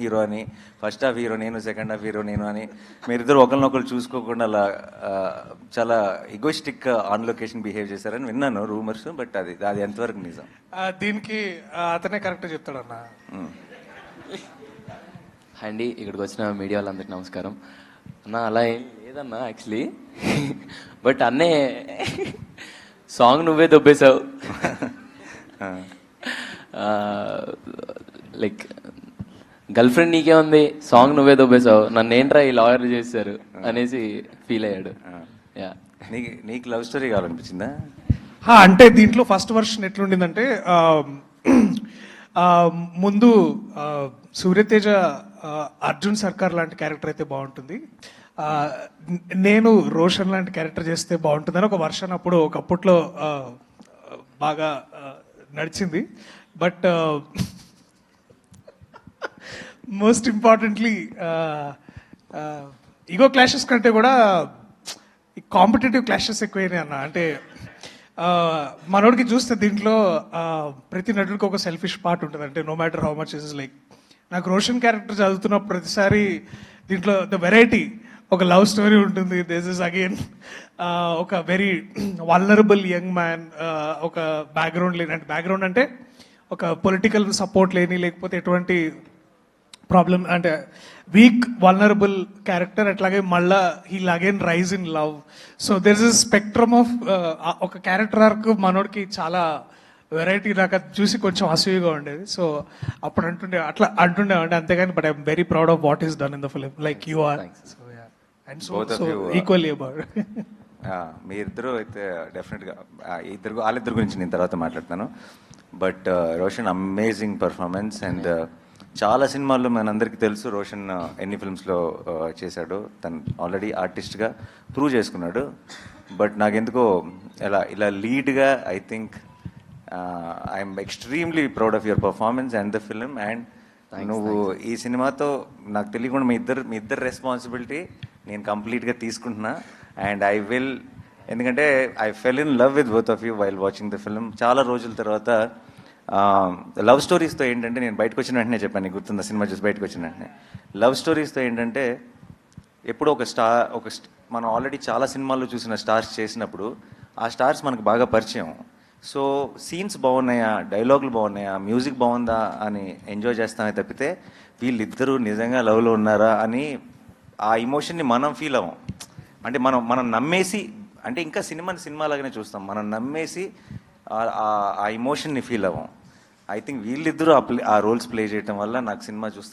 Hero అని, first half hero నేను, second half hero నేను అని మీరిద్దరు ఒకరినొకరు చూసుకోకుండా అలా చాలా ఈగోయిస్టిక్ ఆన్ లొకేషన్ బిహేవ్ చేశారని విన్నాను రూమర్స్. బట్ అది అది ఎంతవరకు నిజం? దీనికి అతనే కరెక్ట్ చెప్తాడన్న. అండి, ఇక్కడికి వచ్చిన మీడియా వాళ్ళందరికీ నమస్కారం. అన్న అలా ఏం లేదన్నా యాక్చువల్లీ, బట్ అన్నే సాంగ్ నువ్వే దొబ్బేశావు. లైక్ గర్ల్ ఫ్రెండ్ నీకే ఉంది, సాంగ్ నువ్వే దొబ్బేశావు, నన్ను ఏంట్రా ఈ లాయర్ చేశారు అనేసి ఫీల్ అయ్యాడు. యా, నీకు లవ్ స్టోరీ కావాలనిపించిందా? అంటే దీంట్లో ఫస్ట్ వర్షన్ ఎట్లుండిందంటే ముందు సూర్యతేజ అర్జున్ సర్కార్ లాంటి క్యారెక్టర్ అయితే బాగుంటుంది, నేను రోషన్ లాంటి క్యారెక్టర్ చేస్తే బాగుంటుందని ఒక వర్షన్ అప్పుడు ఒకప్పట్లో బాగా నడిచింది. But most importantly ego clashes కంటే కూడా కాంపిటేటివ్ క్లాషెస్ ఎక్కువైనాయి అన్న. అంటే మనోడికి చూస్తే దీంట్లో ప్రతి నటుడికి ఒక సెల్ఫిష్ పార్ట్ ఉంటుంది. అంటే no matter how much is like, నాకు రోషన్ క్యారెక్టర్ చదువుతున్న ప్రతిసారి దీంట్లో ద వెరైటీ ఒక లవ్ స్టోరీ ఉంటుంది. దిస్ ఇస్ అగైన్ ఒక వెరీ వల్నరబుల్ యంగ్ మ్యాన్, ఒక బ్యాక్గ్రౌండ్ లేని, అంటే బ్యాక్గ్రౌండ్ అంటే ఒక పొలిటికల్ సపోర్ట్ లేని, లేకపోతే ఎటువంటి ప్రాబ్లమ్ అంటే వీక్ వల్నరబుల్ క్యారెక్టర్. అట్లాగే మళ్ళా heal again rise in love. So there is spectrum of ఒక క్యారెక్టర్ ఆర్క్ మనోడికి చాలా వెరైటీ. నాకు అది చూసి కొంచెం అసూయగా ఉండేది. సో అప్పుడు అట్లా అంటుండే అంతేగాని, but I'm very proud of what is done in the film, like you are. So yeah, and so equally about. మీ ఇద్దరు అయితే డెఫినెట్గా వాళ్ళిద్దరు గురించి నేను తర్వాత మాట్లాడతాను. But Roshan amazing performance. And చాలా సినిమాల్లో మనందరికీ తెలుసు రోషన్ ఎన్ని ఫిల్మ్స్లో చేశాడు. తను ఆల్రెడీ ఆర్టిస్ట్గా ప్రూవ్ చేసుకున్నాడు. బట్ నాకెందుకో ఇలా లీడ్గా I think I'm extremely proud of your performance and the film. And నువ్వు ఈ సినిమాతో నాకు తెలియకుండా మీ ఇద్దరు రెస్పాన్సిబిలిటీ నేను కంప్లీట్గా తీసుకుంటున్నా. అండ్ ఐ విల్, ఎందుకంటే I fell in love with both of you while watching the film. చాలా రోజుల తర్వాత లవ్ స్టోరీస్తో ఏంటంటే, నేను బయటకు వచ్చిన వెంటనే చెప్పాను, నీకు గుర్తుందా సినిమా చూసి బయటకు వచ్చిన వెంటనే, లవ్ స్టోరీస్తో ఏంటంటే ఎప్పుడో మనం ఆల్రెడీ చాలా సినిమాల్లో చూసిన స్టార్స్ చేసినప్పుడు ఆ స్టార్స్ మనకు బాగా పరిచయం. సో సీన్స్ బాగున్నాయా, డైలాగులు బాగున్నాయా, మ్యూజిక్ బాగుందా అని ఎంజాయ్ చేస్తామే తప్పితే వీళ్ళిద్దరూ నిజంగా లవ్లో ఉన్నారా అని ఆ ఇమోషన్ని మనం ఫీల్ అవ్వం. అంటే మనం నమ్మేసి, అంటే ఇంకా సినిమాలాగానే చూస్తాం, మనం నమ్మేసి ఆ ఇమోషన్ని ఫీల్ అవ్వం. ఐ థింక్ వీళ్ళిద్దరూ ఆ రోల్స్ ప్లే చేయటం వల్ల నాకు సినిమా చూస్తే